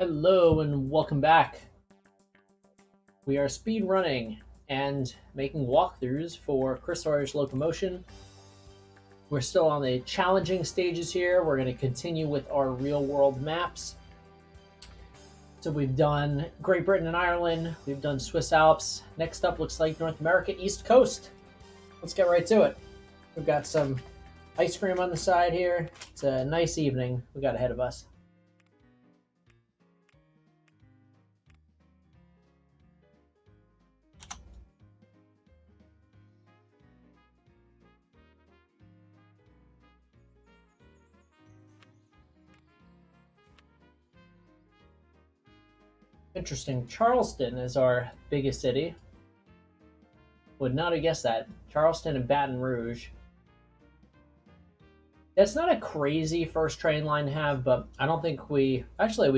Hello and welcome back. We are speed running and making walkthroughs for Chris Sawyer's Locomotion. We're still on the challenging stages here. We're going to continue with our real world maps. So we've done Great Britain and Ireland. We've done Swiss Alps. Next up looks like North America, East Coast. Let's get right to it. We've got some ice cream on the side here. It's a nice evening we got ahead of us. Interesting. Charleston is our biggest city. Would not have guessed that. Charleston and Baton Rouge. That's not a crazy first train line to have, but I don't think we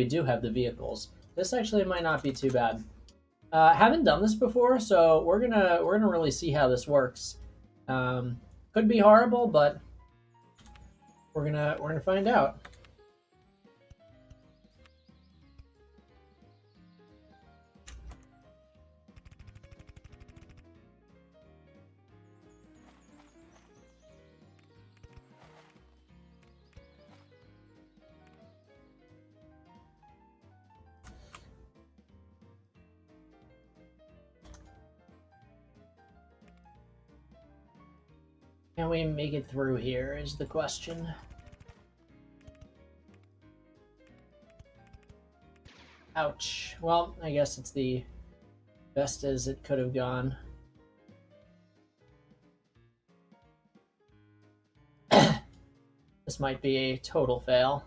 do have the vehicles. This actually might not be too bad. Haven't done this before, so we're gonna really see how this works. Could be horrible, but we're gonna find out. Can we make it through here is the question. Ouch. Well, I guess it's the best as it could have gone. This might be a total fail.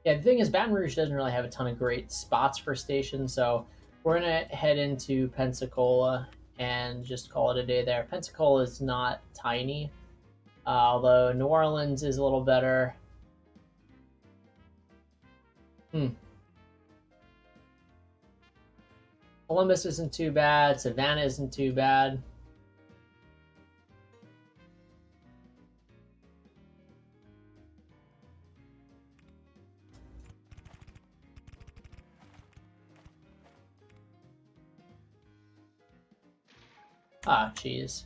Yeah, the thing is, Baton Rouge doesn't really have a ton of great spots for stations, so we're gonna head into Pensacola and just call it a day there. Pensacola is not tiny, although New Orleans is a little better. Columbus isn't too bad. Savannah isn't too bad. Ah, jeez.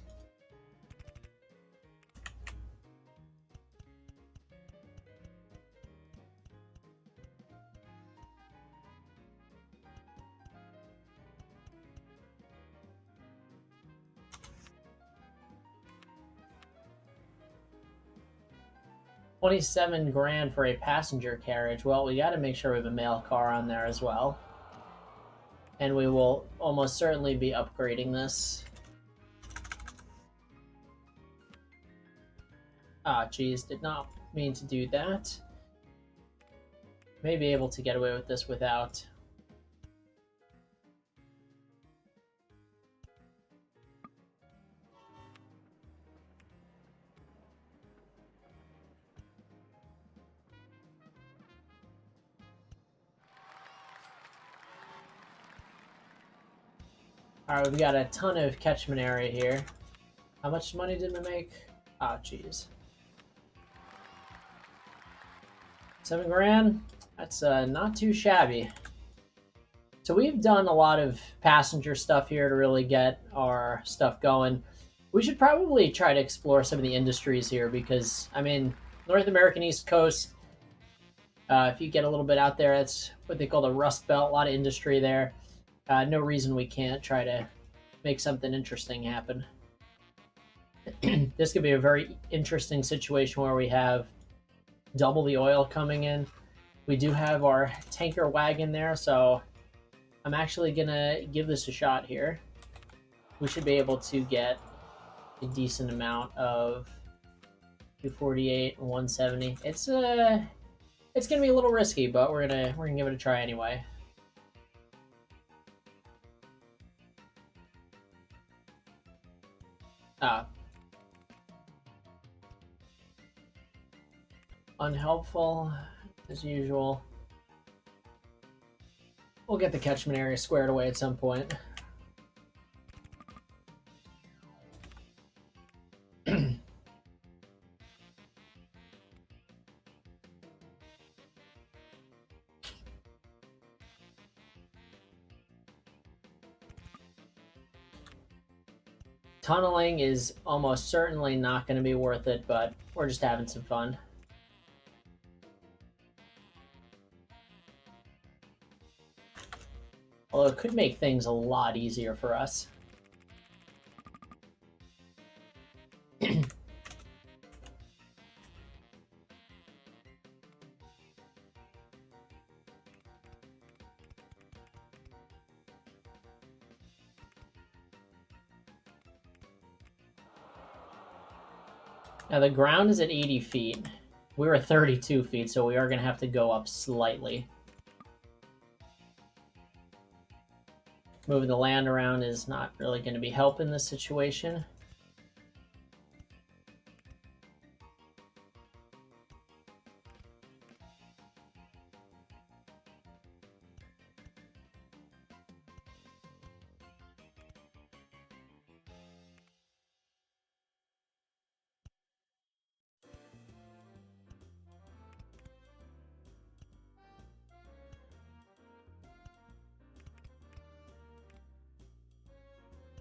$27 grand for a passenger carriage. Well, we got to make sure we have a mail car on there as well. And we will almost certainly be upgrading this. Ah, geez, did not mean to do that. May be able to get away with this without. Alright, we've got a ton of catchment area here. How much money did we make? Ah, jeez. 7 grand? That's not too shabby. So we've done a lot of passenger stuff here to really get our stuff going. We should probably try to explore some of the industries here because, I mean, North American East Coast, if you get a little bit out there, that's what they call the Rust Belt, a lot of industry there. No reason we can't try to make something interesting happen. This could be a very interesting situation where we have double the oil coming in. We do have our tanker wagon there, so I'm actually gonna give this a shot here. We should be able to get a decent amount of 248 and 170. It's gonna be a little risky, but we're gonna give it a try anyway. Ah. Unhelpful, as usual. We'll get the catchment area squared away at some point. Tunneling is almost certainly not going to be worth it, but we're just having some fun. Although it could make things a lot easier for us. Now the ground is at 80 feet. We were 32 feet, so we are going to have to go up slightly. Moving the land around is not really going to be helping this situation.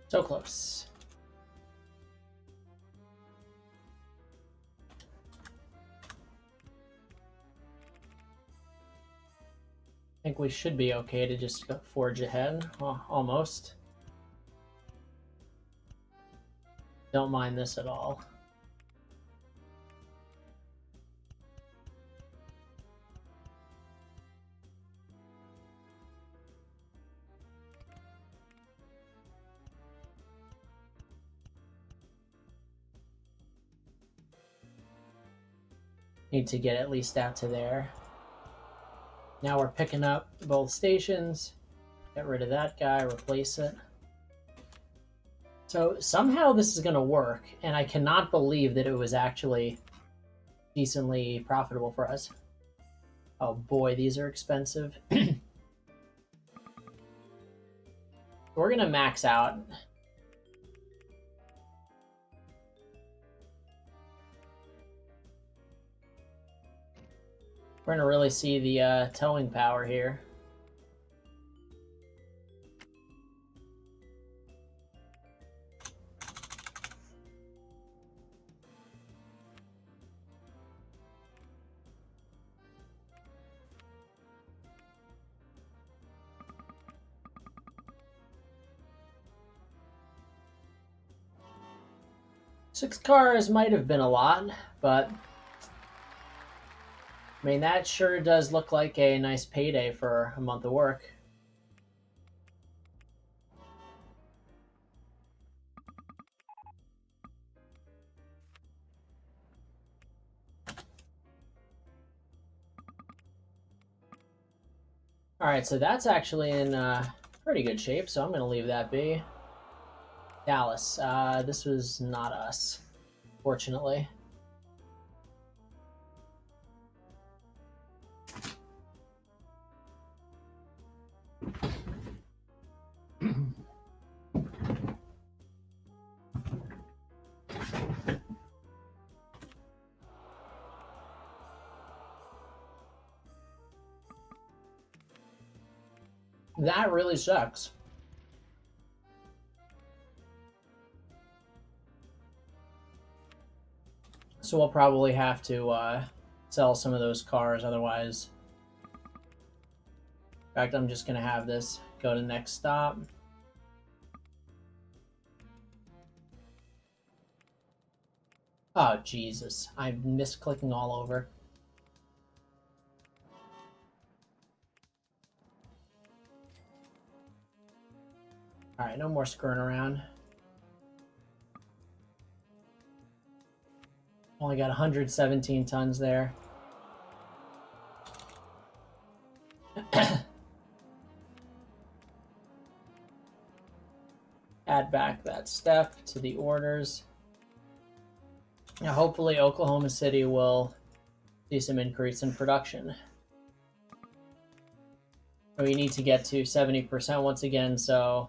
So close. I think we should be okay to just go forge ahead. Well, almost. Don't mind this at all. Need to get at least out to there. Now we're picking up both stations. Get rid of that guy, replace it. So somehow this is going to work, and I cannot believe that it was actually decently profitable for us. Oh boy, these are expensive. We're going to max out. We're going to really see the towing power here. Six cars might have been a lot, but I mean, that sure does look like a nice payday for a month of work. Alright, so that's actually in pretty good shape, so I'm going to leave that be. Dallas, this was not us, fortunately. That really sucks. So we'll probably have to sell some of those cars, otherwise. In fact, I'm just going to have this go to next stop. Oh, Jesus. I missed clicking all over. Alright, no more screwing around. Only got 117 tons there. Add back that step to the orders. Now, hopefully Oklahoma City will see some increase in production. We need to get to 70% once again, so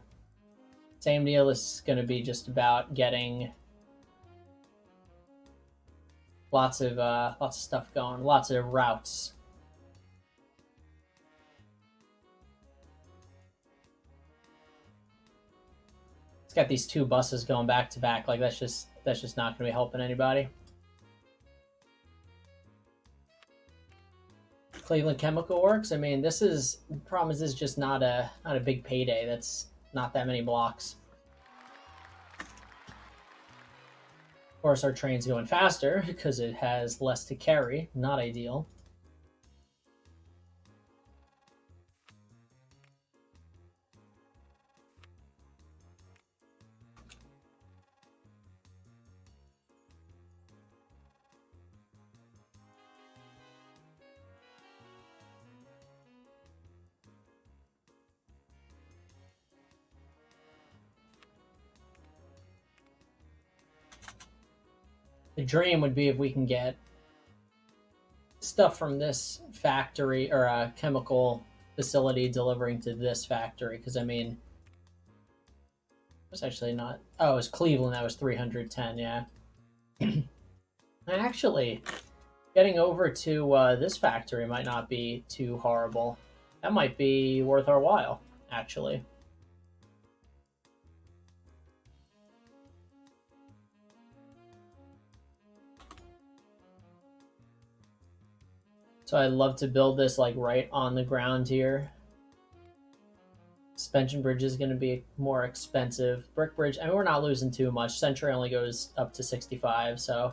same deal. This is going to be just about getting lots of stuff going, lots of routes. It's got these two buses going back to back. Like that's just not going to be helping anybody. Cleveland Chemical Works. I mean, this is the problem is this is just not a big payday. That's not that many blocks. Of course, our train's going faster because it has less to carry. Not ideal. The dream would be if we can get stuff from this factory or a chemical facility delivering to this factory. Because I mean, it's actually not. Oh, it was Cleveland. That was 310. Yeah. Actually, getting over to this factory might not be too horrible. That might be worth our while, actually. So I'd love to build this like right on the ground here. Suspension bridge is going to be more expensive. Brick bridge, I mean, we're not losing too much. Century only goes up to 65, so.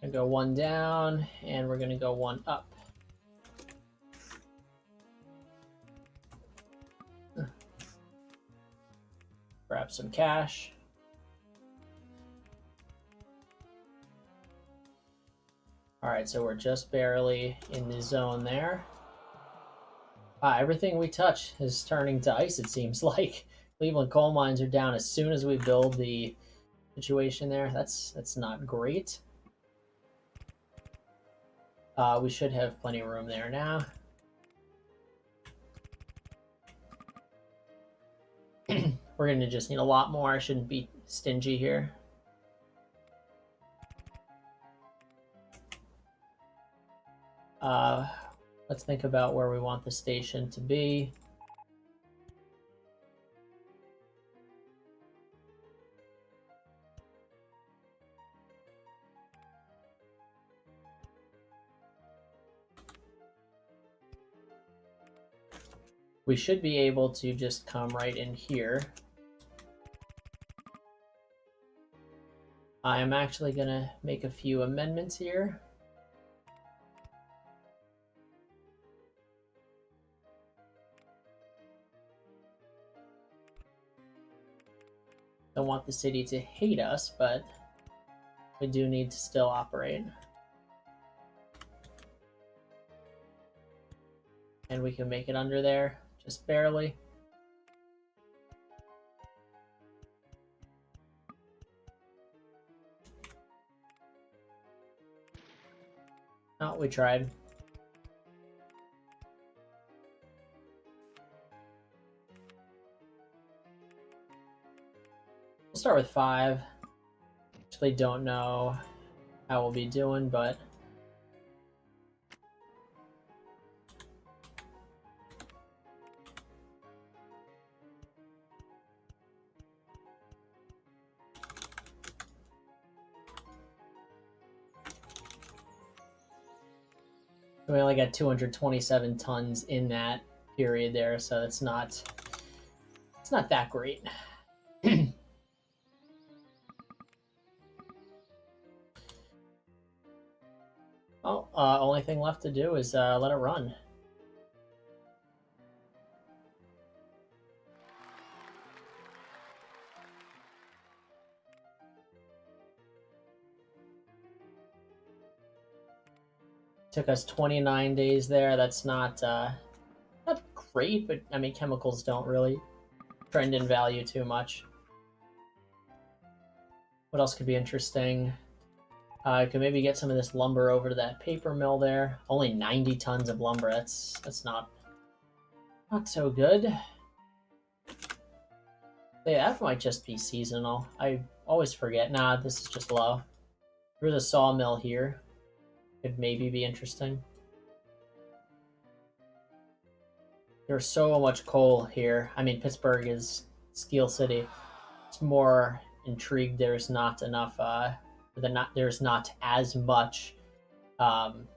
Gonna go one down, and we're gonna go one up. Grab some cash. All right, so we're just barely in the zone there. Everything we touch is turning to ice, it seems like. Cleveland coal mines are down as soon as we build the situation there. That's not great. We should have plenty of room there now. We're going to just need a lot more. I shouldn't be stingy here. Let's think about where we want the station to be. We should be able to just come right in here. I am actually going to make a few amendments here. Don't want the city to hate us, but we do need to still operate. And we can make it under there, just barely. Oh, we tried. We'll start with 5. Actually don't know how we'll be doing, but we only got 227 tons in that period there, so it's not that great. Oh, only thing left to do is let it run. Took us 29 days there. That's not great, but I mean, chemicals don't really trend in value too much. What else could be interesting? I could maybe get some of this lumber over to that paper mill there. Only 90 tons of lumber. That's not so good. Yeah, that might just be seasonal. I always forget. Nah, this is just low. There's a sawmill here. Could maybe be interesting. There's so much coal here. I mean, Pittsburgh is Steel City. It's more intrigued. There's not enough. There's not as much um,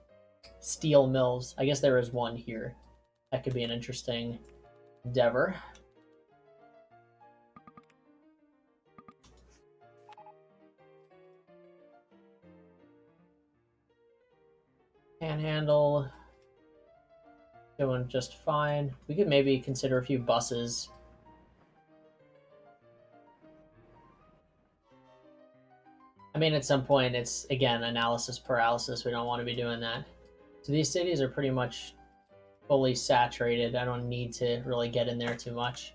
steel mills. I guess there is one here. That could be an interesting endeavor. Panhandle doing just fine. We could maybe consider a few buses. I mean, at some point, it's, again, analysis paralysis. We don't want to be doing that. So these cities are pretty much fully saturated. I don't need to really get in there too much.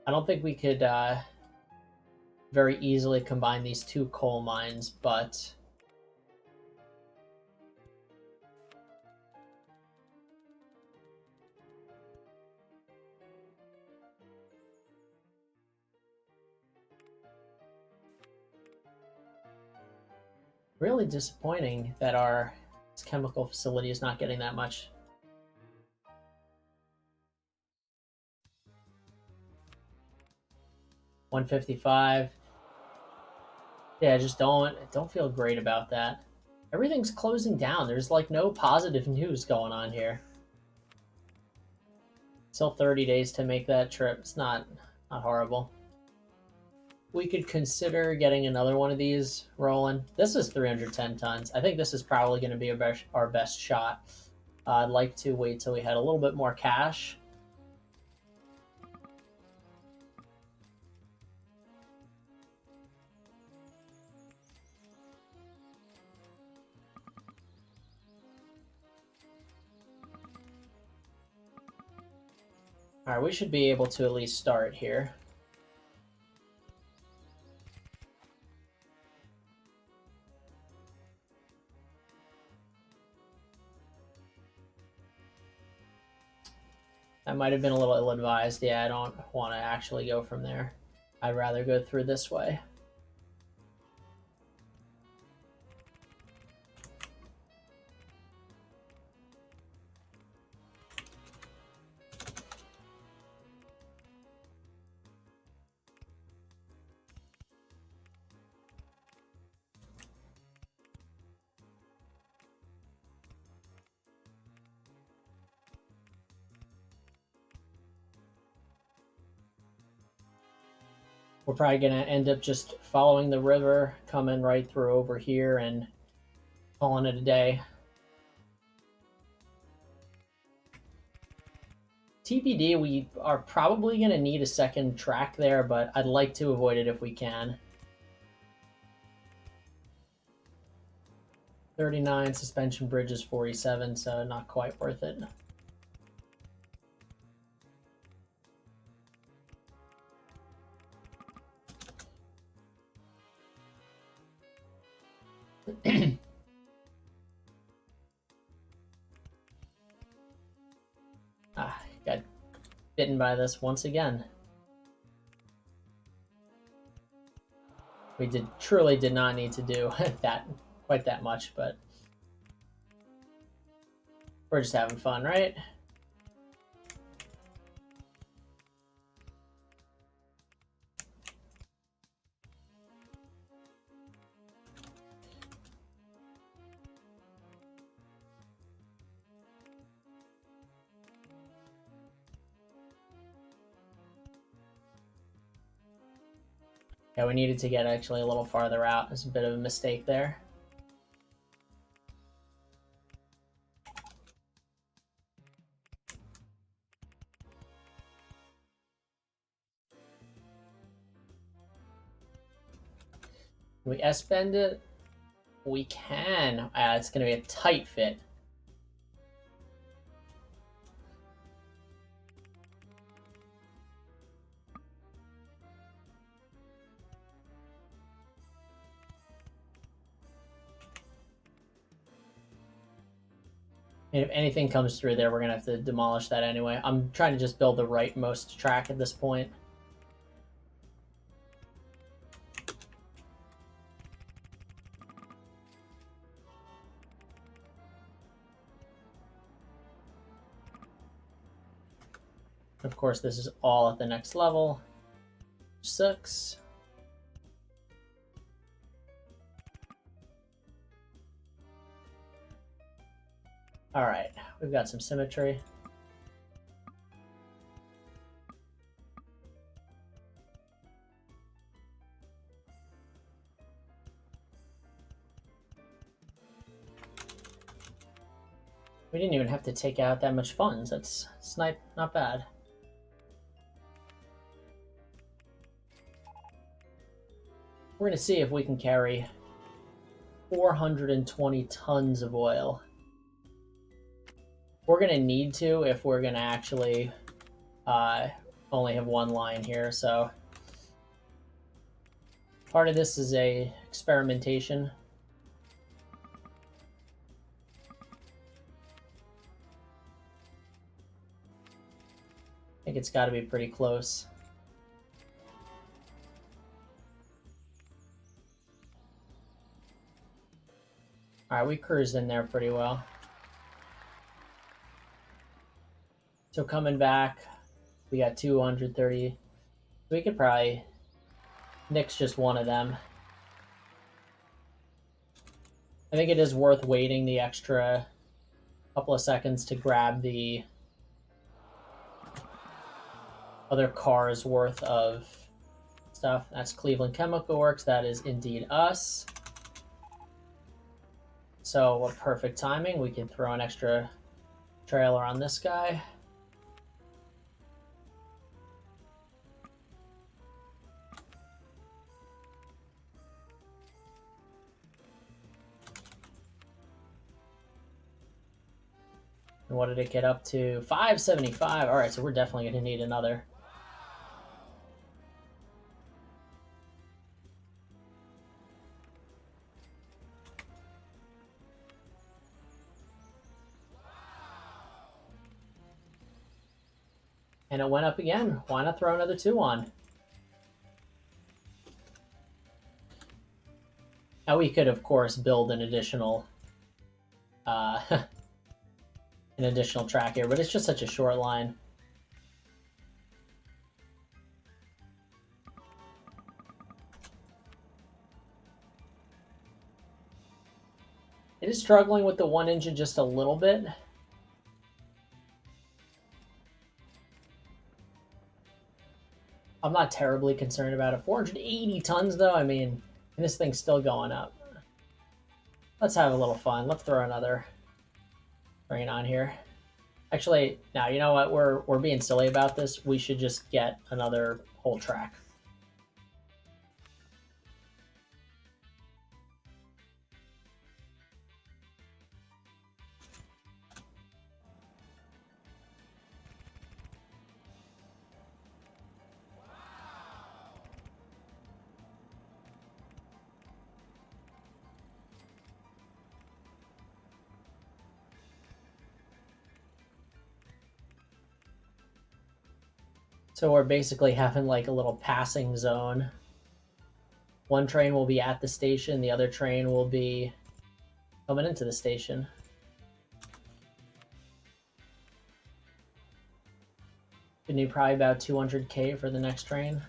I don't think we could very easily combine these two coal mines, but really disappointing that our chemical facility is not getting that much. $155. Yeah, I just don't feel great about that. Everything's closing down. There's like no positive news going on here. Still 30 days to make that trip. It's not horrible. We could consider getting another one of these rolling. This is 310 tons. I think this is probably going to be our best shot. I'd like to wait till we had a little bit more cash. All right, we should be able to at least start here. That might have been a little ill-advised. Yeah, I don't want to actually go from there. I'd rather go through this way. We're probably going to end up just following the river, coming right through over here and calling it a day. TBD, we are probably going to need a second track there, but I'd like to avoid it if we can. 39, suspension bridge is 47, so not quite worth it. Got bitten by this once again. We truly did not need to do quite that much, but we're just having fun, right? Yeah, we needed to get actually a little farther out. There's a bit of a mistake there. Can we S-bend it? We can. It's going to be a tight fit. And if anything comes through there, we're going to have to demolish that anyway. I'm trying to just build the rightmost track at this point. Of course, this is all at the next level. Sucks. All right, we've got some symmetry. We didn't even have to take out that much funds. That's not bad. We're going to see if we can carry 420 tons of oil. We're going to need to if we're going to actually only have one line here. So part of this is a experimentation. I think it's got to be pretty close. All right, we cruised in there pretty well. So coming back, we got 230. We could probably nix just one of them. I think it is worth waiting the extra couple of seconds to grab the other car's worth of stuff. That's Cleveland Chemical Works. That is indeed us. So what perfect timing. We can throw an extra trailer on this guy. And what did it get up to? 575. All right, so we're definitely going to need another. And it went up again. Why not throw another 2 on? Now we could, of course, build an additional track here, but it's just such a short line. It is struggling with the one engine just a little bit. I'm not terribly concerned about it. 480 tons, though. I mean, this thing's still going up. Let's have a little fun. Let's throw another train on here. Actually, now you know what? We're being silly about this. We should just get another whole track. So we're basically having like a little passing zone. One train will be at the station, the other train will be coming into the station. We need probably about 200K for the next train.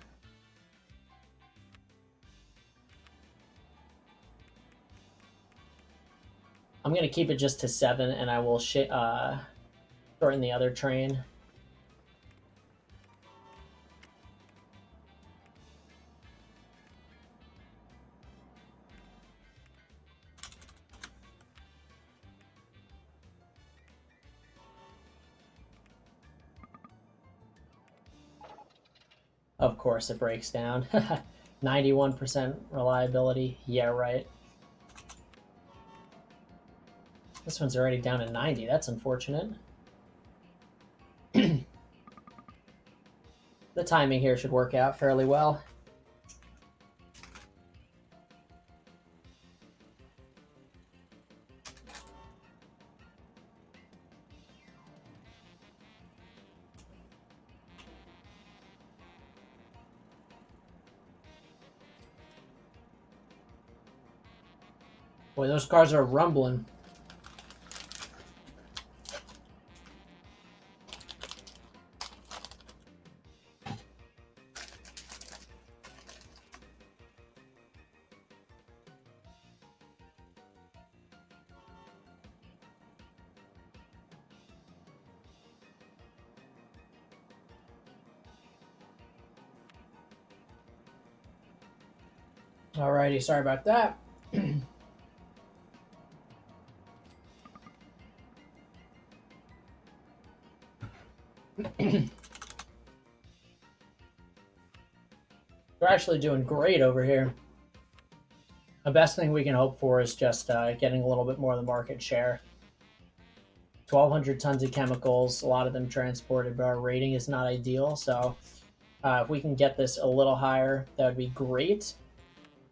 I'm going to keep it just to 7, and I will shorten the other train. Of course it breaks down. 91% reliability. Yeah, right. This one's already down to 90. That's unfortunate. The timing here should work out fairly well. Boy, those cars are rumbling. Alrighty, sorry about that. We're actually doing great over here. The best thing we can hope for is just getting a little bit more of the market share. 1,200 tons of chemicals, a lot of them transported, but our rating is not ideal. So if we can get this a little higher, that would be great.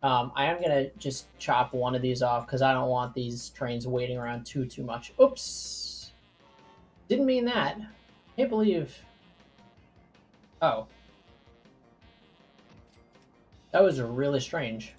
I am going to just chop one of these off because I don't want these trains waiting around too much. Oops. Didn't mean that. Can't believe... Oh. That was really strange.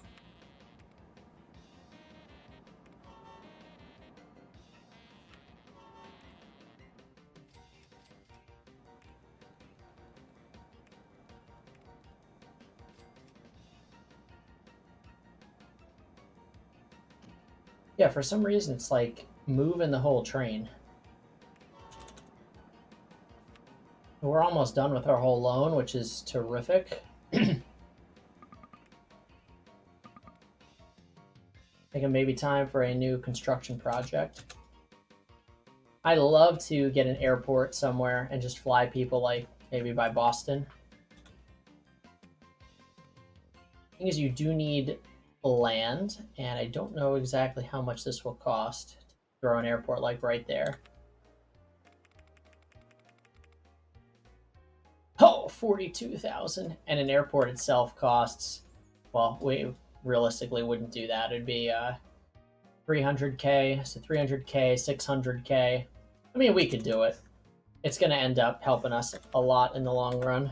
Yeah, for some reason it's like moving the whole train. We're almost done with our whole loan, which is terrific. I think it may be time for a new construction project. I'd love to get an airport somewhere and just fly people like maybe by Boston. The thing is, you do need land, and I don't know exactly how much this will cost to throw an airport like right there. Oh, 42,000, and an airport itself costs, well, we realistically wouldn't do that. It'd be 300K, so 300K, 600K. I mean, we could do it. It's going to end up helping us a lot in the long run.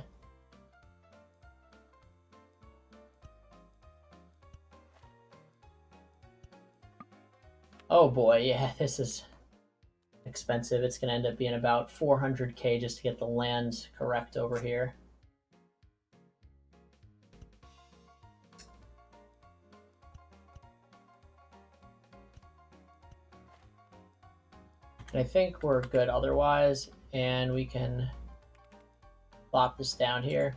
Oh boy, yeah, this is expensive. It's going to end up being about 400K just to get the land correct over here. I think we're good otherwise, and we can plop this down here.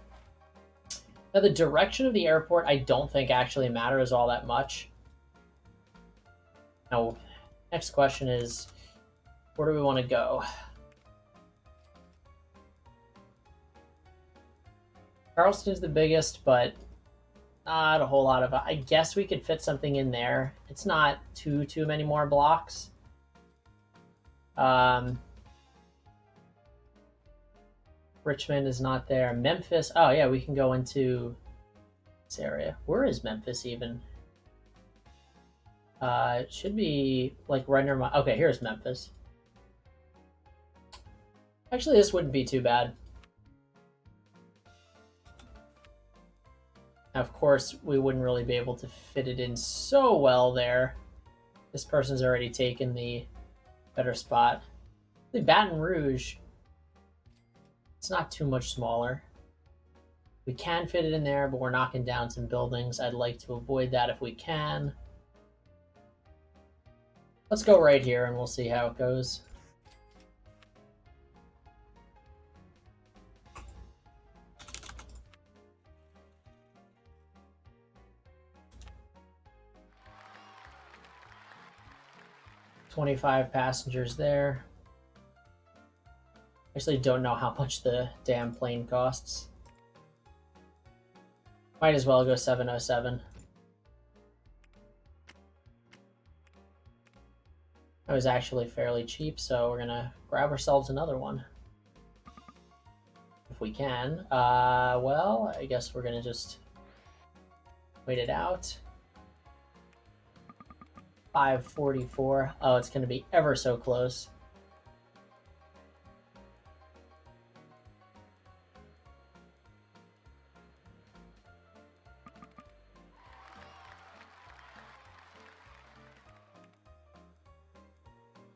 Now, the direction of the airport I don't think actually matters all that much. Now, next question is, where do we want to go? Charleston's the biggest, but not a whole lot of... I guess we could fit something in there. It's not too many more blocks. Richmond is not there. Memphis. Oh, yeah, we can go into this area. Where is Memphis even? It should be like right near my... Okay, here's Memphis. Actually, this wouldn't be too bad. Now, of course, we wouldn't really be able to fit it in so well there. This person's already taken the better spot. The Baton Rouge, it's not too much smaller. We can fit it in there, but we're knocking down some buildings. I'd like to avoid that if we can. Let's go right here and we'll see how it goes. $25 passengers there. Actually don't know how much the damn plane costs. Might as well go 707. That was actually fairly cheap, so we're gonna grab ourselves another one. If we can. Well, I guess we're gonna just wait it out. 544. Oh, it's gonna be ever so close.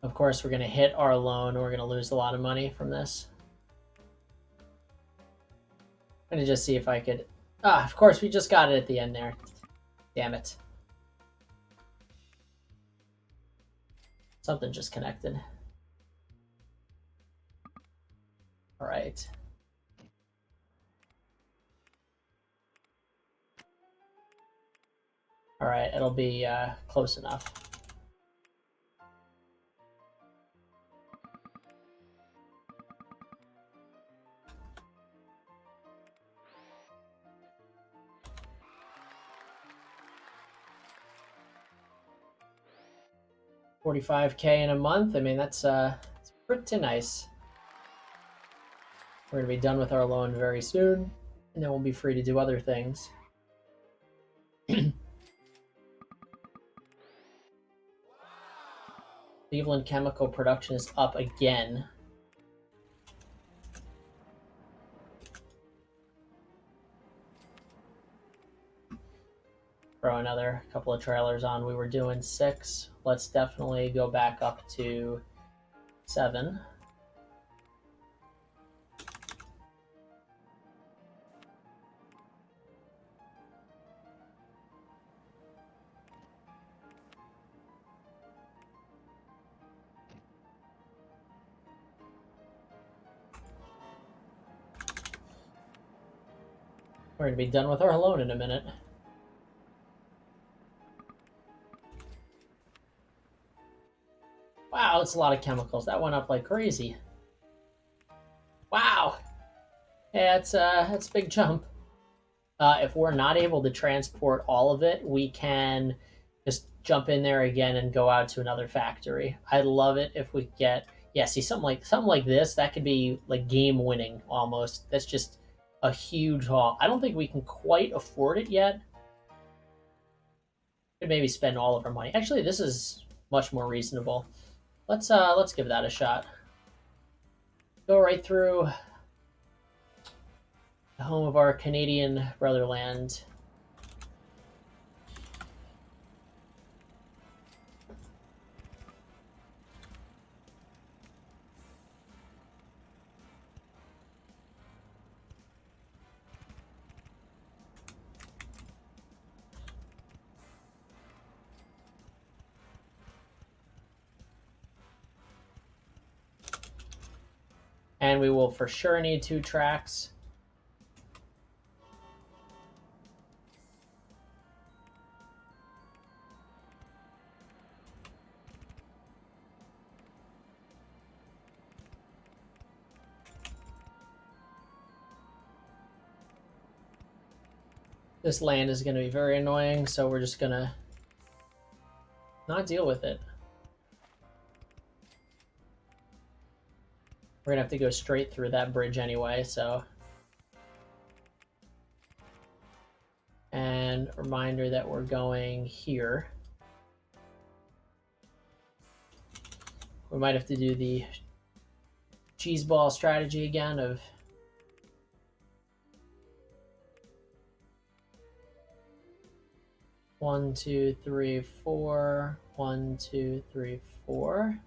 Of course, we're going to hit our loan. We're going to lose a lot of money from this. I'm going to just see if I could... Ah, of course, we just got it at the end there. Damn it. Something just connected. All right. All right, it'll be close enough. $45K in a month. I mean, that's it's pretty nice. We're gonna be done with our loan very soon, and then we'll be free to do other things. Cleveland chemical production is up again. Throw another couple of trailers on. We were doing 6. Let's definitely go back up to 7. We're going to be done with our loan in a minute. Wow, that's a lot of chemicals. That went up like crazy. Wow. Yeah, that's a big jump. If we're not able to transport all of it, we can just jump in there again and go out to another factory. I'd love it if we get, yeah, see, something like this, that could be like game winning almost. That's just a huge haul. I don't think we can quite afford it yet. Could maybe spend all of our money. Actually, this is much more reasonable. Let's give that a shot. Go right through the home of our Canadian brotherland. And we will for sure need 2 tracks. This land is going to be very annoying, so we're just going to not deal with it. We're going to have to go straight through that bridge anyway, so. And reminder that we're going here. We might have to do the cheese ball strategy again of one, two, three, four. 1, 2, 3, 4.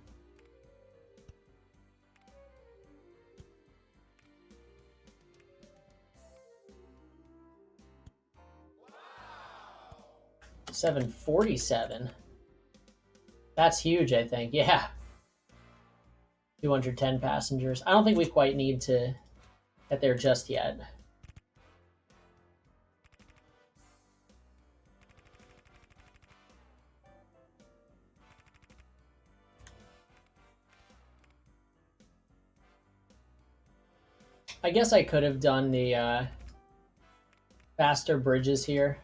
$747. That's huge, I think. Yeah. 210 passengers. I don't think we quite need to get there just yet. I guess I could have done the faster bridges here.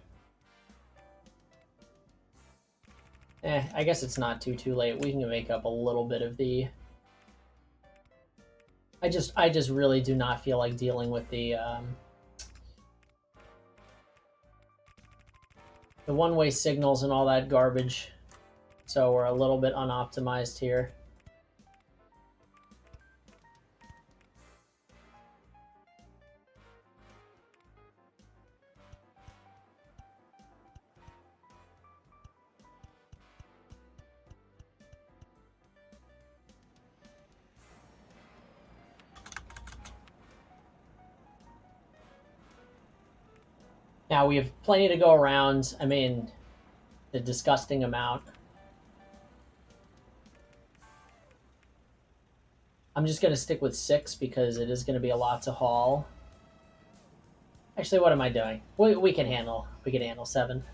I guess it's not too late. We can make up a little bit of the. I just really do not feel like dealing with the one-way signals and all that garbage. So we're a little bit unoptimized here. Now we have plenty to go around. I mean, the disgusting amount. I'm just going to stick with 6 because it is going to be a lot to haul. Actually, what am I doing? We can handle 7.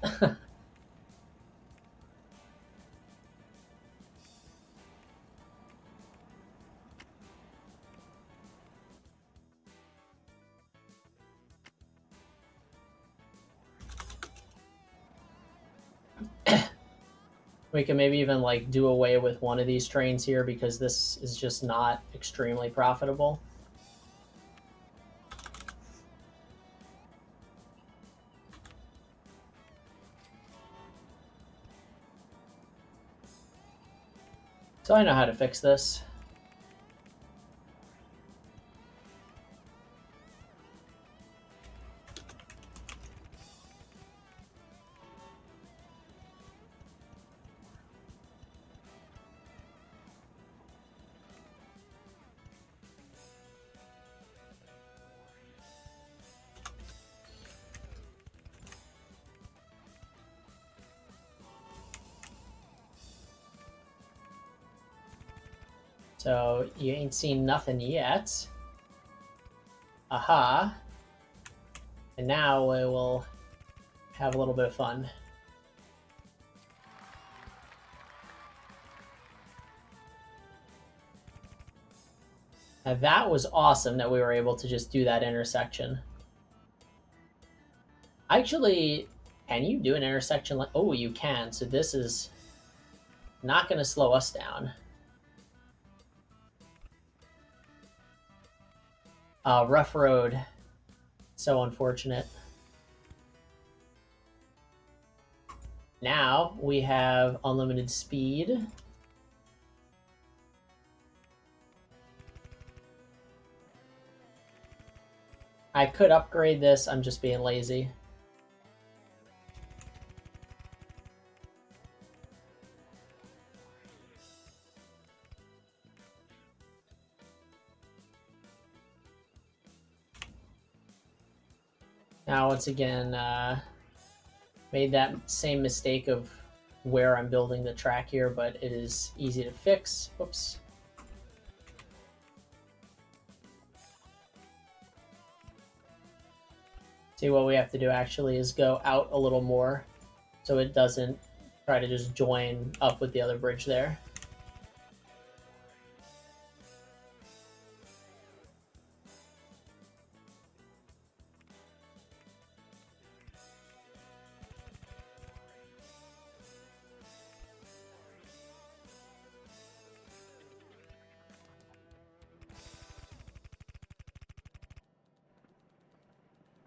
We can maybe even like do away with one of these trains here because this is just not extremely profitable. So I know how to fix this. So you ain't seen nothing yet. Aha. And now we will have a little bit of fun. Now that was awesome that we were able to just do that intersection. Actually, can you do an intersection like... Oh, you can. So this is not going to slow us down. Rough road. So unfortunate. Now we have unlimited speed. I could upgrade this. I'm just being lazy. Now, once again, made that same mistake of where I'm building the track here, but it is easy to fix. Oops. See, what we have to do actually is go out a little more so it doesn't try to just join up with the other bridge there.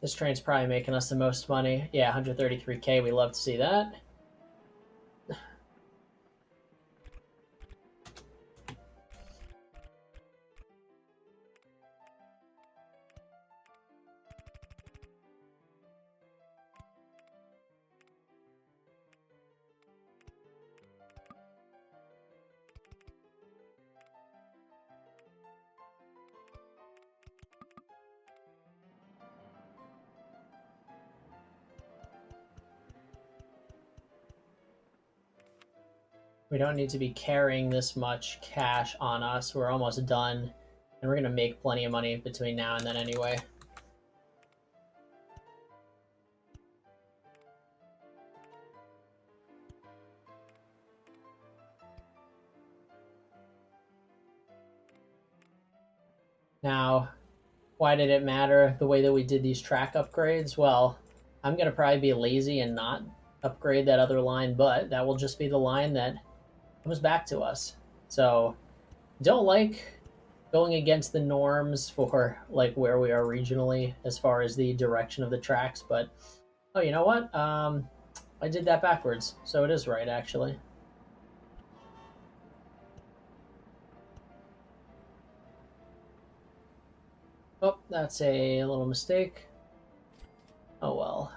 This train's probably making us the most money. Yeah, 133K. We love to see that. We don't need to be carrying this much cash on us. We're almost done, and we're going to make plenty of money between now and then anyway. Now, why did it matter the way that we did these track upgrades? Well, I'm going to probably be lazy and not upgrade that other line, but that will just be the line that comes back to us. So, don't like going against the norms for like where we are regionally as far as the direction of the tracks, but oh, you know what? I did that backwards, so it is right actually. Oh, that's a little mistake. Oh well.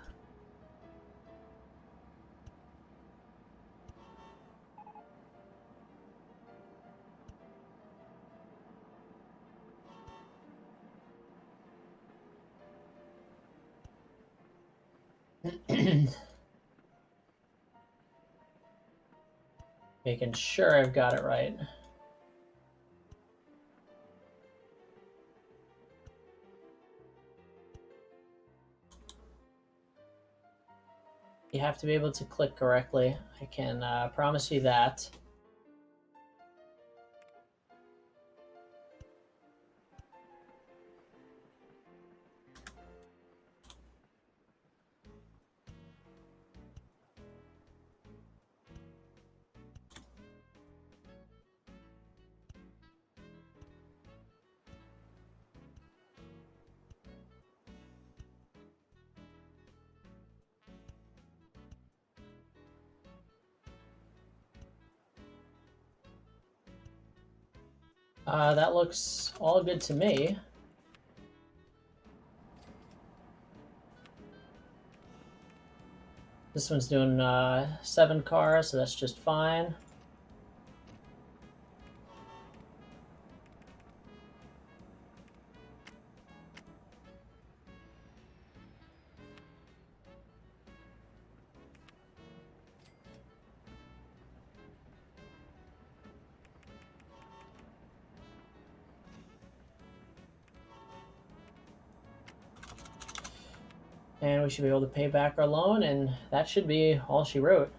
Making sure I've got it right. You have to be able to click correctly. I can promise you that. That looks all good to me. This one's doing 7 cars, so that's just fine. And we should be able to pay back our loan, and that should be all she wrote.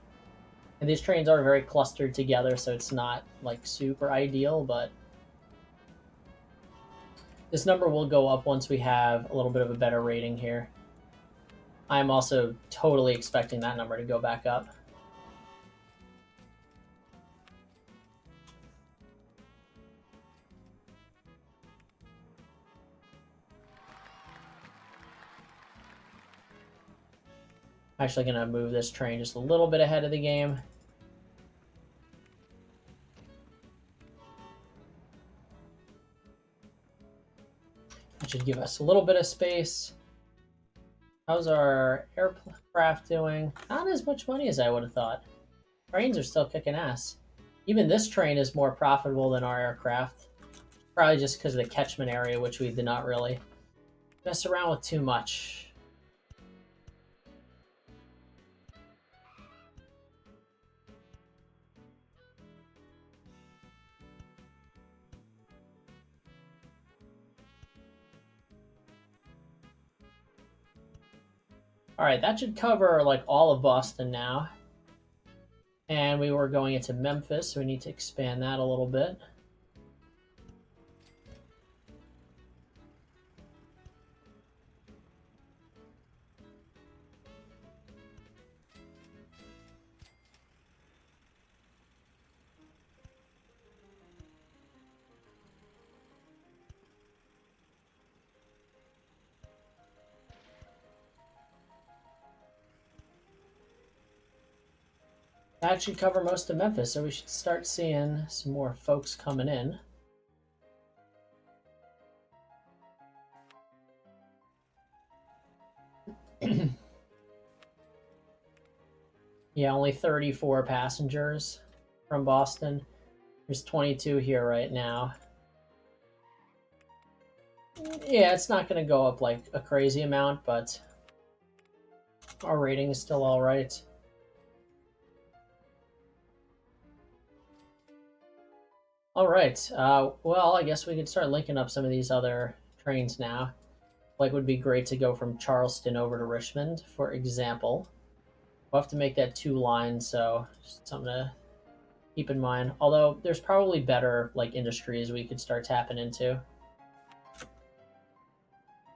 And these trains are very clustered together, so it's not like super ideal, but this number will go up once we have a little bit of a better rating here. I'm also totally expecting that number to go back up. I'm actually going to move this train just a little bit ahead of the game. That should give us a little bit of space. How's our aircraft doing? Not as much money as I would have thought. Trains are still kicking ass. Even this train is more profitable than our aircraft. Probably just because of the catchment area, which we did not really mess around with too much. All right, that should cover like all of Boston now. And we were going into Memphis, so we need to expand that a little bit. That should cover most of Memphis, so we should start seeing some more folks coming in. Yeah, only 34 passengers from Boston. There's 22 here right now. Yeah, it's not going to go up like a crazy amount, but our rating is still all right. All right. Well, I guess we could start linking up some of these other trains now. Like, would be great to go from Charleston over to Richmond, for example. We'll have to make that 2 lines, so just something to keep in mind. Although there's probably better like industries we could start tapping into.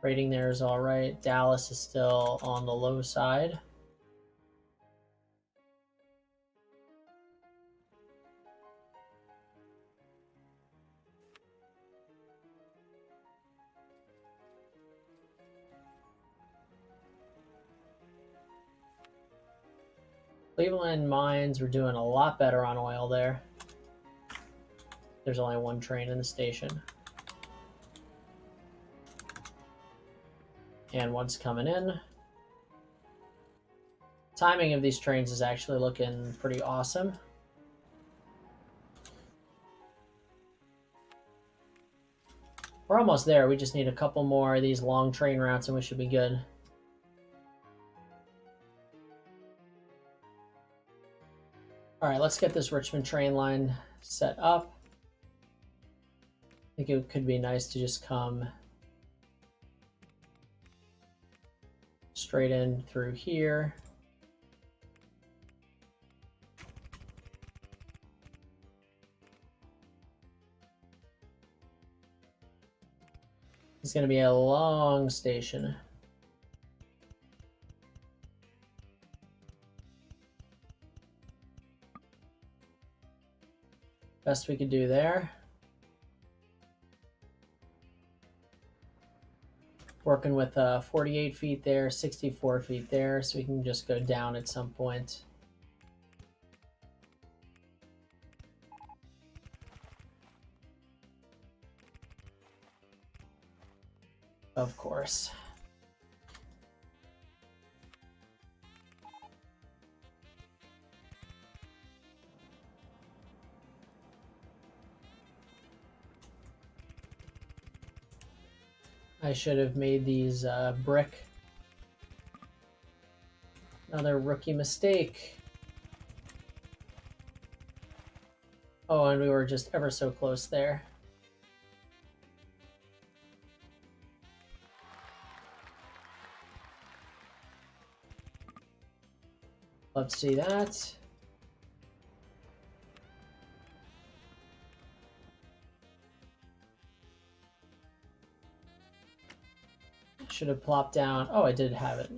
Rating there is all right. Dallas is still on the low side. Cleveland Mines, we're doing a lot better on oil there. There's only 1 train in the station. And one's coming in. Timing of these trains is actually looking pretty awesome. We're almost there. We just need a couple more of these long train routes and we should be good. All right, let's get this Richmond train line set up. I think it could be nice to just come straight in through here. It's going to be a long station. Best we could do there. Working with 48 feet there, 64 feet there, so we can just go down at some point. Of course. I should have made these brick. Another rookie mistake. Oh, and we were just ever so close there. Love to see that. Should have plopped down. Oh, I did have it.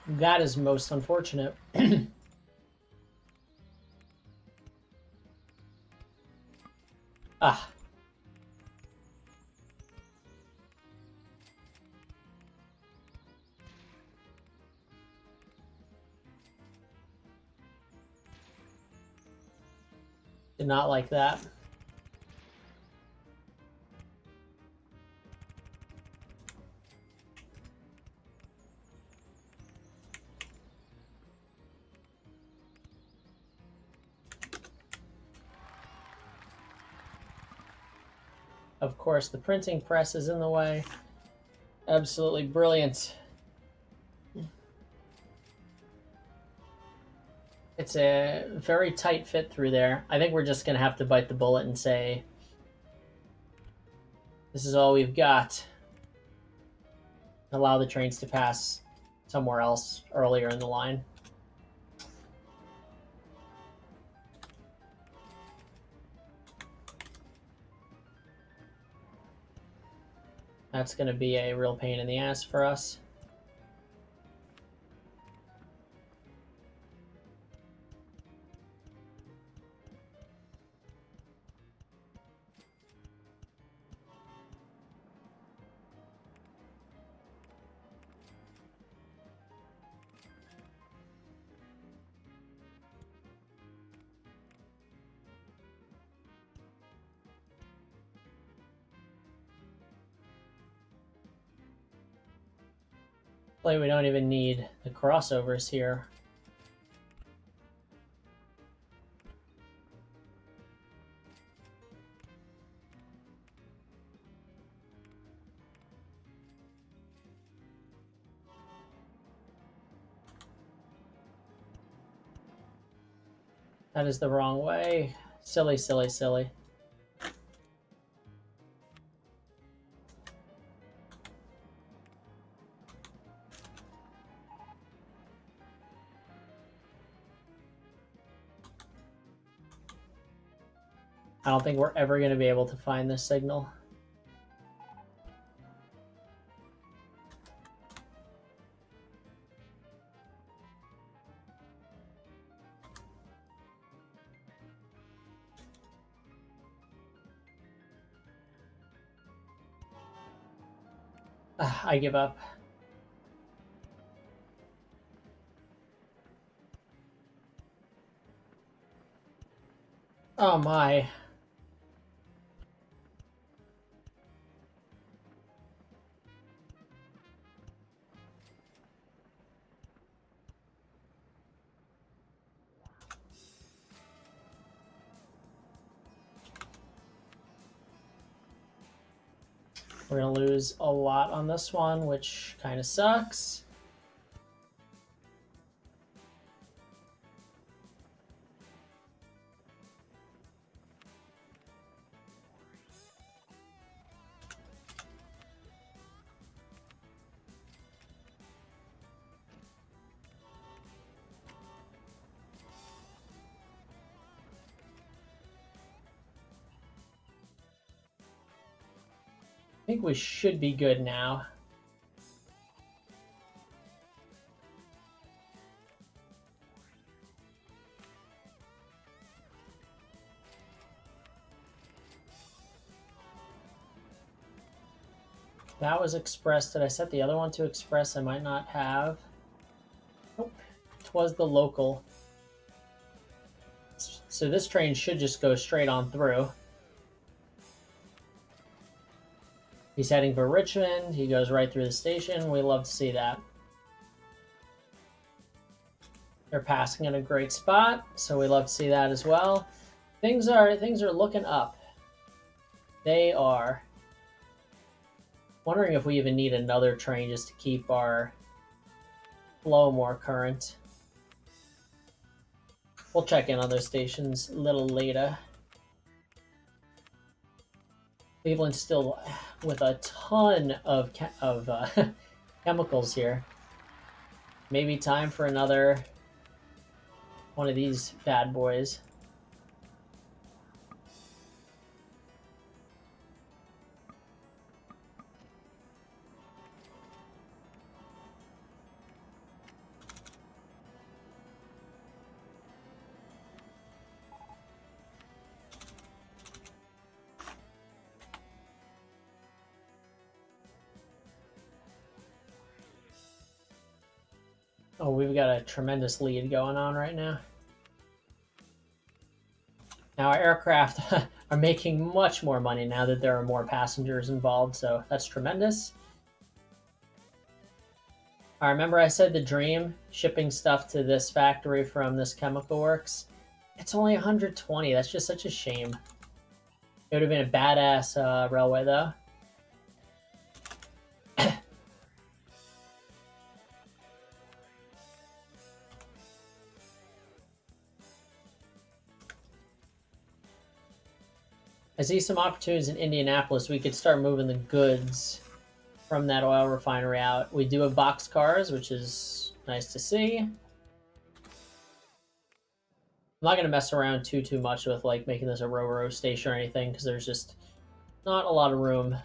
That is most unfortunate. Ah. Did not like that. Of course, the printing press is in the way. Absolutely brilliant. It's a very tight fit through there. I think we're just going to have to bite the bullet and say, this is all we've got. Allow the trains to pass somewhere else earlier in the line. That's going to be a real pain in the ass for us. Like we don't even need the crossovers here. That is the wrong way. Silly, silly, silly. I don't think we're ever going to be able to find this signal. I give up. Oh my. We're going to lose a lot on this one, which kind of sucks. think we should be good now. That was express. Did I set the other one to express? I might not have. Nope. It was the local. So this train should just go straight on through. He's heading for Richmond. He goes right through the station. We love to see that. They're passing in a great spot, so we love to see that as well. Things are looking up. They are. Wondering if we even need another train just to keep our flow more current. We'll check in on those stations a little later. Cleveland's still with a ton of chemicals here. Maybe time for another one of these bad boys. Oh, we've got a tremendous lead going on right now. Now our aircraft are making much more money now that there are more passengers involved, so that's tremendous. I remember I said the dream, shipping stuff to this factory from this chemical works. It's only 120, that's just such a shame. It would have been a badass railway though. I see some opportunities in Indianapolis. We could start moving the goods from that oil refinery out. We do have box cars, which is nice to see. I'm not going to mess around too much with like making this a row station or anything because there's just not a lot of room.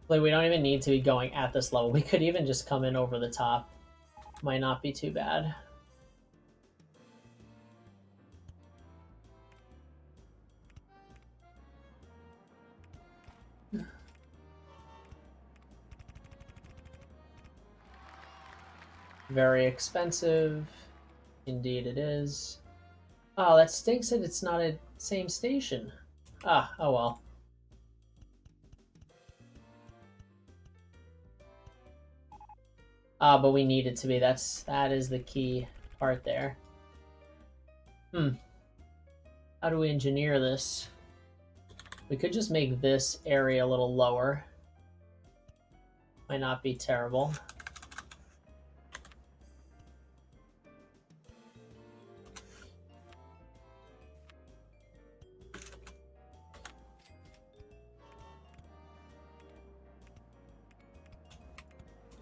Like we don't even need to be going at this level. We could even just come in over the top. Might not be too bad. Very expensive. Indeed it is. Oh, that stinks that it's not a same station. Ah, oh well. Ah, but we need it to be. That is the key part there. How do we engineer this? We could just make this area a little lower. Might not be terrible.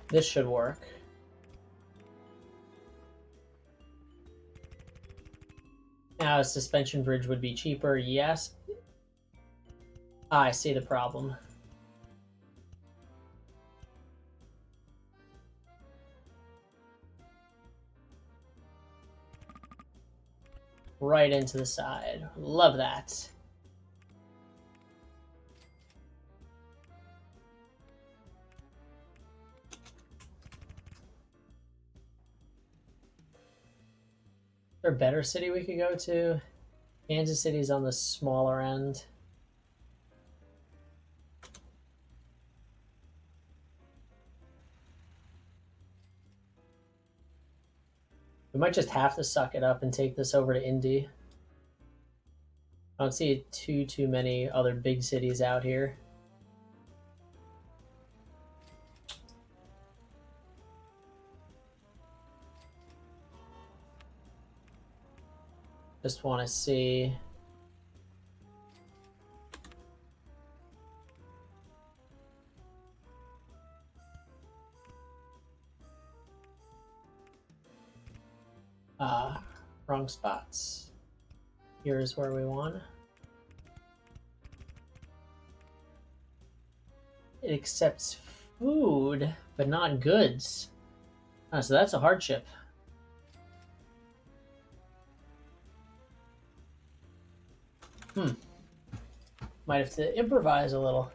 This should work. Now a suspension bridge would be cheaper, yes. Ah, I see the problem. Right into the side. Love that. Is there a better city we could go to? Kansas City's on the smaller end. We might just have to suck it up and take this over to Indy. I don't see too many other big cities out here. Just want to see. Wrong spots. Here's where we want. It accepts food, but not goods. Oh, so that's a hardship. Might have to improvise a little.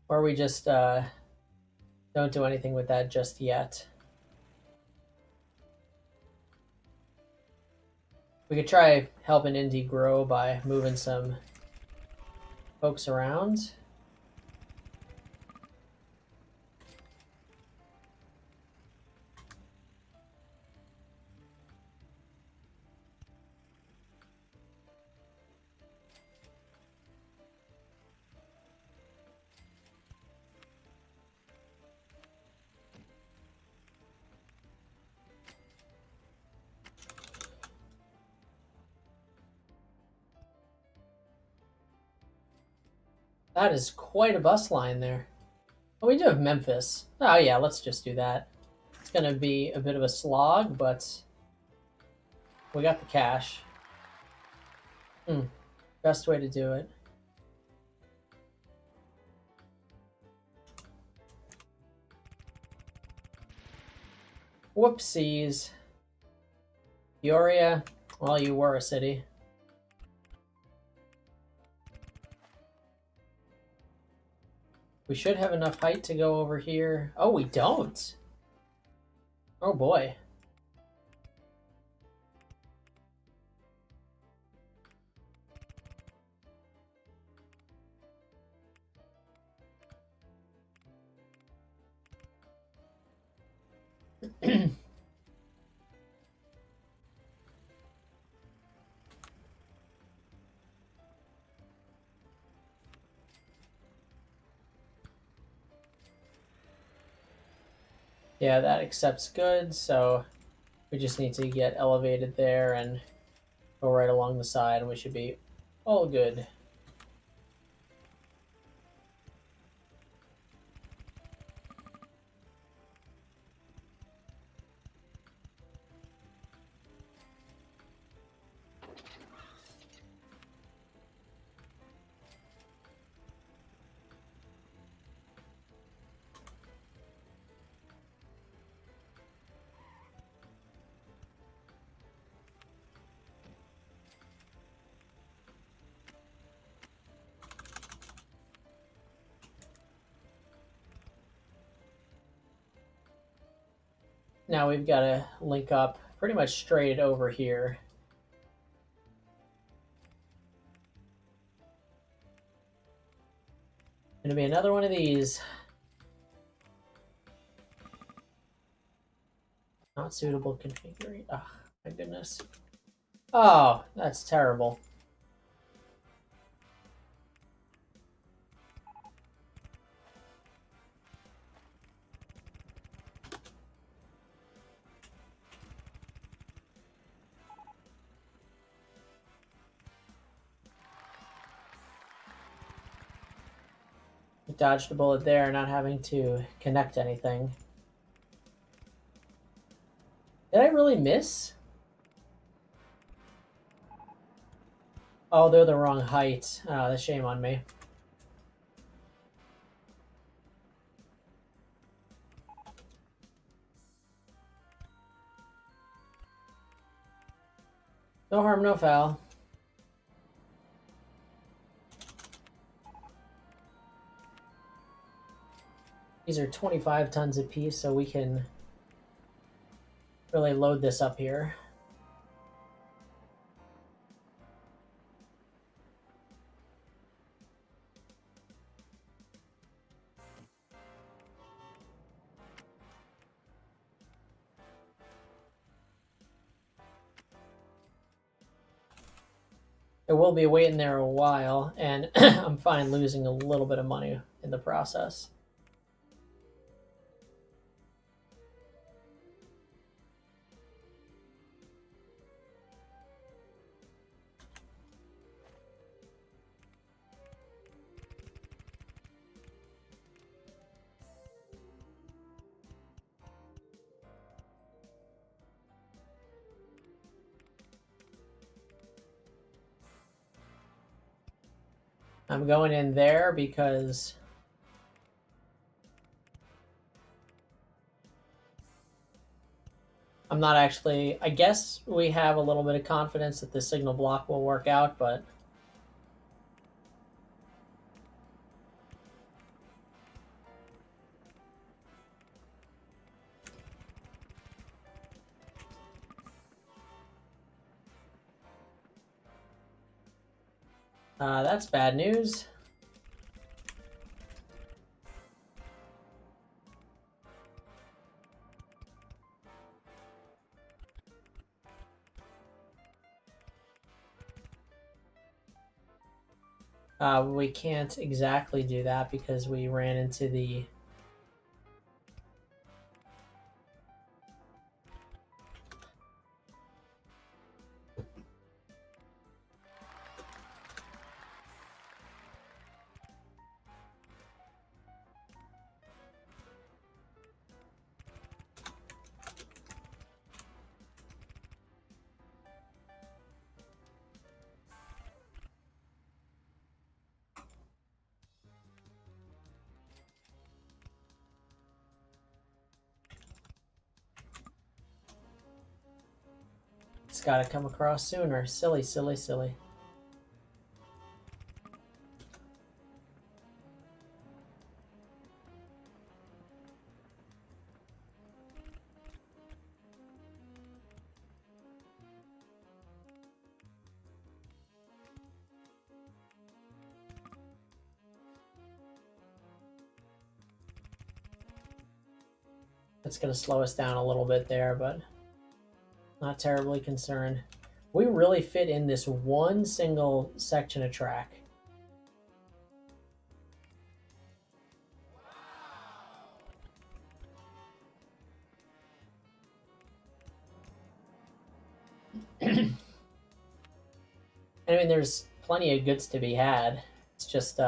Or we just don't do anything with that just yet. We could try helping Indy grow by moving some folks around. That is quite a bus line there. Oh, we do have Memphis. Oh yeah, let's just do that. It's gonna be a bit of a slog, but we got the cash. Best way to do it. Whoopsies. Peoria, well, you were a city. We should have enough height to go over here. Oh, we don't. Oh boy. Yeah, that accepts goods, so we just need to get elevated there and go right along the side, and we should be all good. Now we've got to link up pretty much straight over here. Gonna be another one of these. Not suitable configuration. Oh, my goodness. Oh, that's terrible. Dodged a bullet there, not having to connect anything. Did I really miss? Oh, they're the wrong height. Oh, that's shame on me. No harm, no foul. These are 25 tons apiece, so we can really load this up here. It will be waiting there a while, and I'm fine losing a little bit of money in the process. I'm going in there because I'm not actually... I guess we have a little bit of confidence that the signal block will work out, but... that's bad news. We can't exactly do that because we ran into the... It's got to come across sooner. Silly, silly, silly. It's going to slow us down a little bit there, but not terribly concerned. We really fit in this one single section of track. I mean, there's plenty of goods to be had. It's just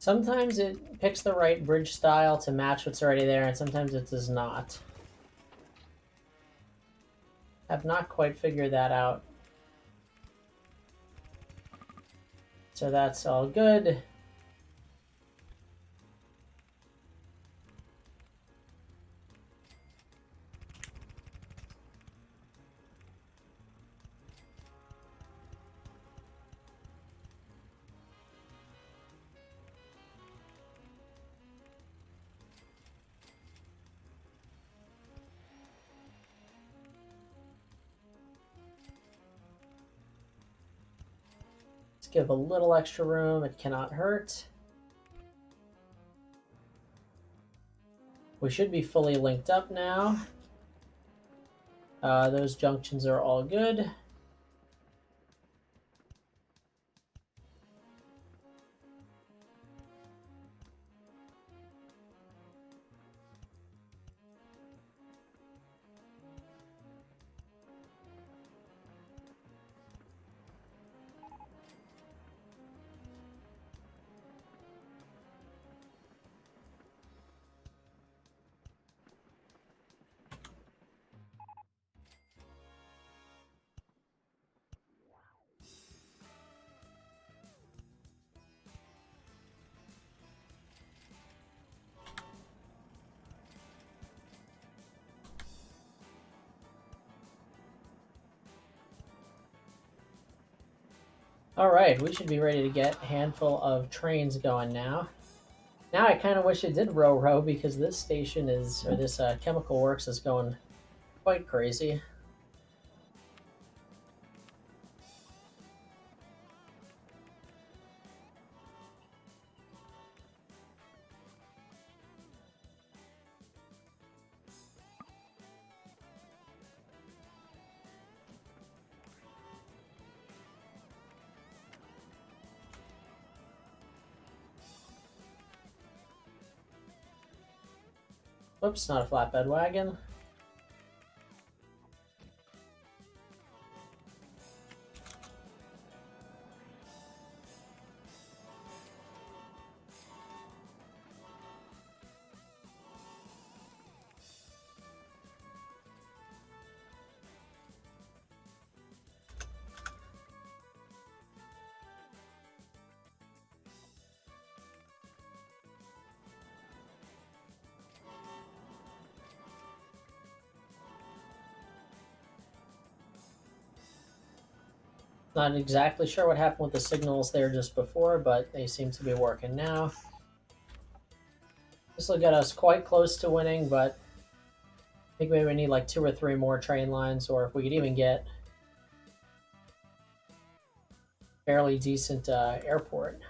sometimes it picks the right bridge style to match what's already there, and sometimes it does not. Have not quite figured that out. So that's all good. Let's give a little extra room. It cannot hurt. We should be fully linked up now. Those junctions are all good. All right, we should be ready to get a handful of trains going now. Now I kind of wish it did row because this station is, or this chemical works is going quite crazy. Whoops, not a flatbed wagon. Not exactly sure what happened with the signals there just before, but they seem to be working now. This will get us quite close to winning, but I think maybe we need like 2 or 3 more train lines, or if we could even get fairly decent airport.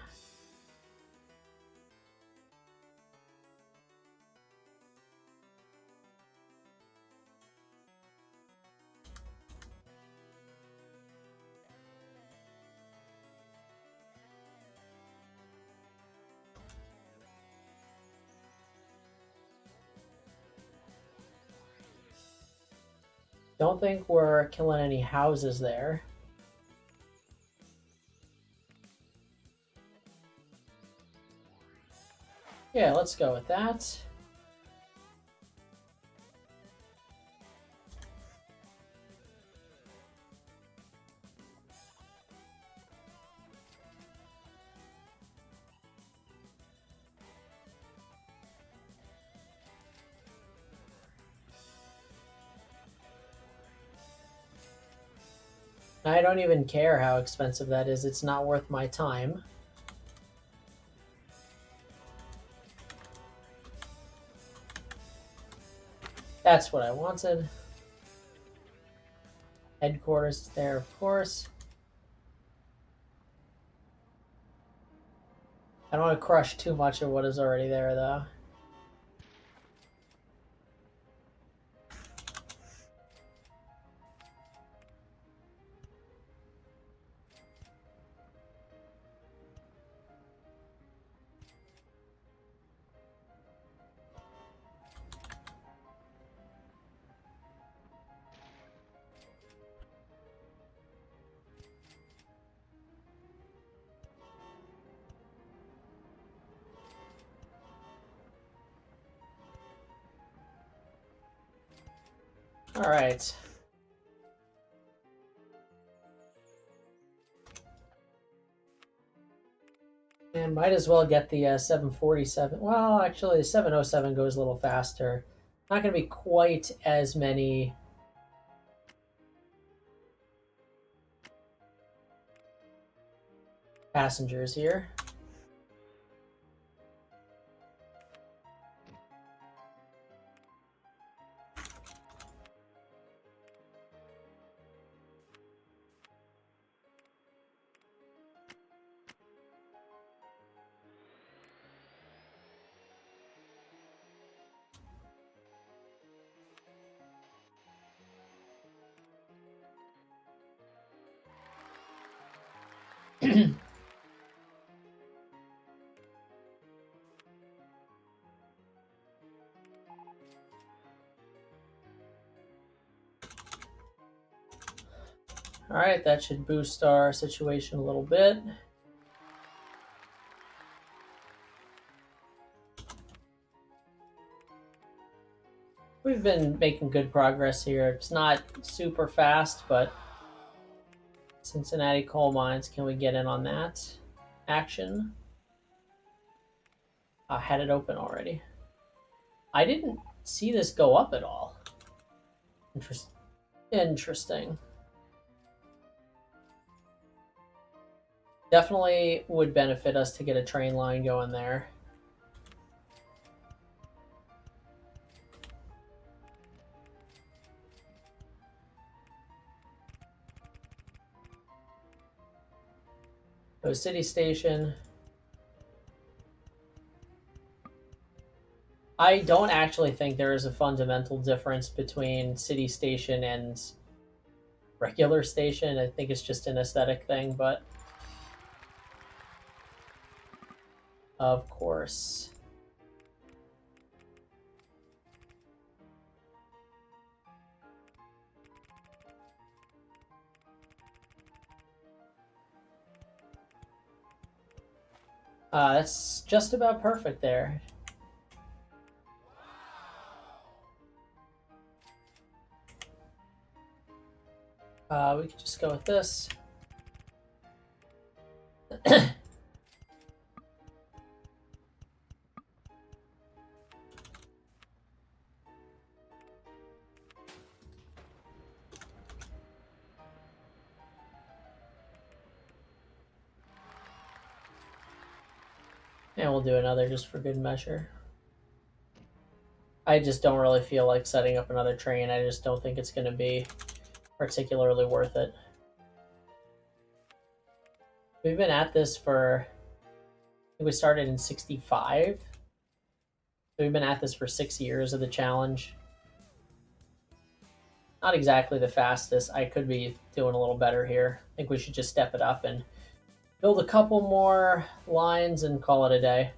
Don't think we're killing any houses there. Yeah, let's go with that. I don't even care how expensive that is. It's not worth my time. That's what I wanted. Headquarters is there, of course. I don't want to crush too much of what is already there, though. All right. And might as well get the 747. Well, actually, the 707 goes a little faster. Not going to be quite as many passengers here. All right, that should boost our situation a little bit. We've been making good progress here. It's not super fast, but Cincinnati coal mines, can we get in on that action? I had it open already. I didn't see this go up at all. Interesting. Definitely would benefit us to get a train line going there. So city station. I don't actually think there is a fundamental difference between city station and regular station. I think it's just an aesthetic thing, but of course. That's just about perfect there. We could just go with this. And we'll do another just for good measure. I just don't really feel like setting up another train. I just don't think it's going to be particularly worth it. We've been at this for, I think we started in 65. So we've been at this for 6 years of the challenge. Not exactly the fastest. I could be doing a little better here. I think we should just step it up and build a couple more lines and call it a day.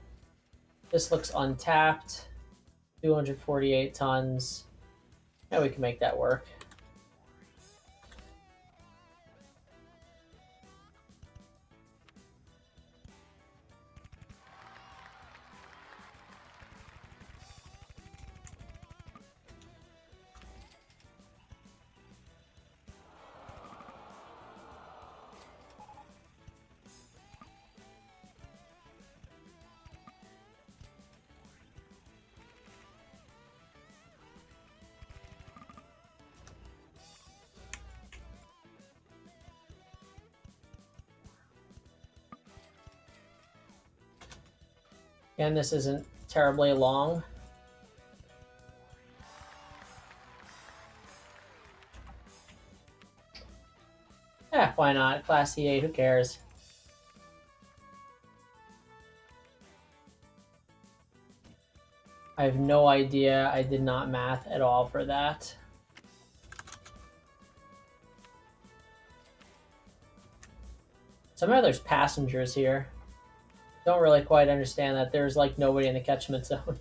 This looks untapped. 248 tons. Yeah, we can make that work. And this isn't terribly long. Yeah, why not? Class E8, who cares? I have no idea. I did not math at all for that. Somehow there's passengers here. Don't really quite understand that. There's like nobody in the catchment zone.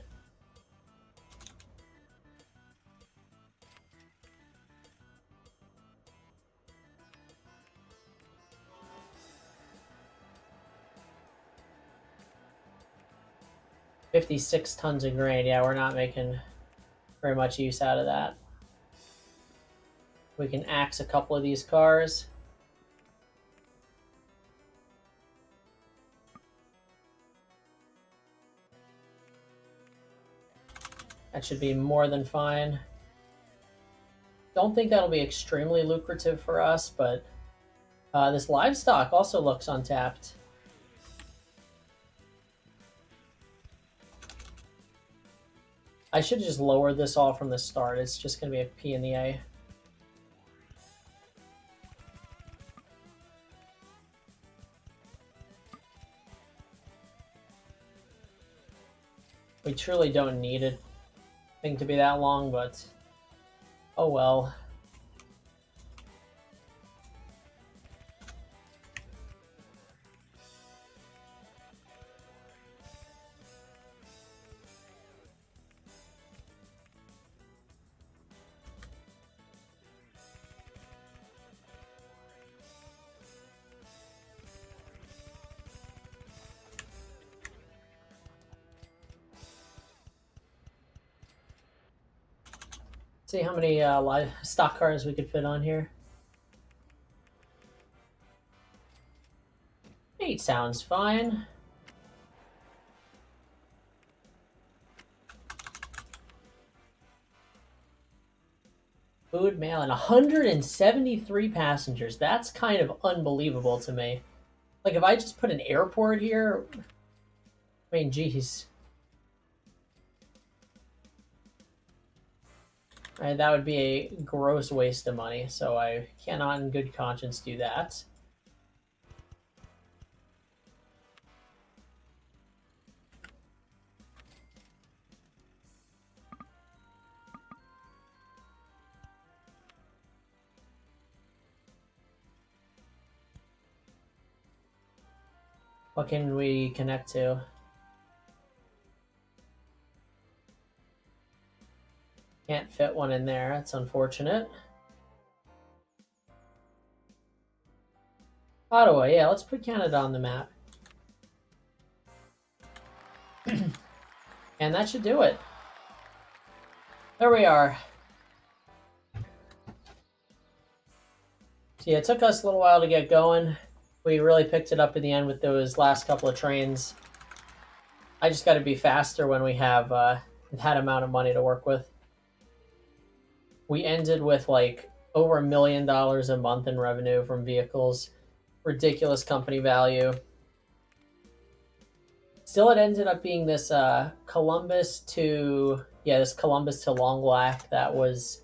$56 tons of grain. Yeah, we're not making very much use out of that. We can axe a couple of these cars. That should be more than fine. Don't think that'll be extremely lucrative for us, but this livestock also looks untapped. I should just lower this all from the start. It's just going to be a P in the A. We truly don't need a thing to be that long, but oh well. See how many live stock cars we could fit on here. 8 sounds fine. Food, mail, and 173 passengers. That's kind of unbelievable to me. Like, if I just put an airport here, I mean, geez. Right, that would be a gross waste of money, so I cannot in good conscience do that. What can we connect to? Can't fit one in there. That's unfortunate. Ottawa, yeah, let's put Canada on the map. And that should do it. There we are. So yeah, it took us a little while to get going. We really picked it up in the end with those last couple of trains. I just got to be faster when we have that amount of money to work with. We ended with like over $1 million a month in revenue from vehicles. Ridiculous company value. Still, it ended up being this Columbus to Long Lac that was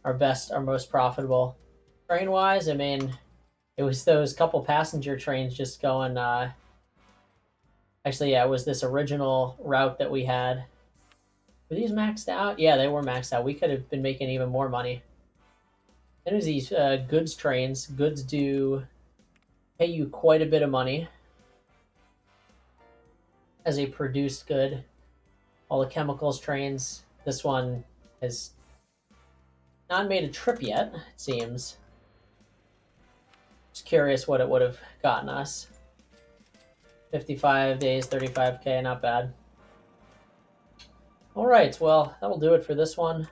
our most profitable. Train wise, I mean, it was those couple passenger trains just going. Actually, yeah, it was this original route that we had. Were these maxed out? Yeah, they were maxed out. We could have been making even more money. Then there's these goods trains. Goods do pay you quite a bit of money as a produced good. All the chemicals trains. This one has not made a trip yet, it seems. Just curious what it would have gotten us. 55 days, 35K, not bad. All right, well, that'll do it for this one.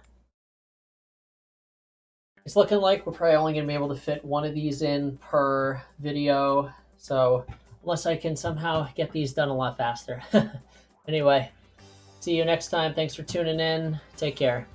It's looking like we're probably only going to be able to fit one of these in per video. So unless I can somehow get these done a lot faster. Anyway, see you next time. Thanks for tuning in. Take care.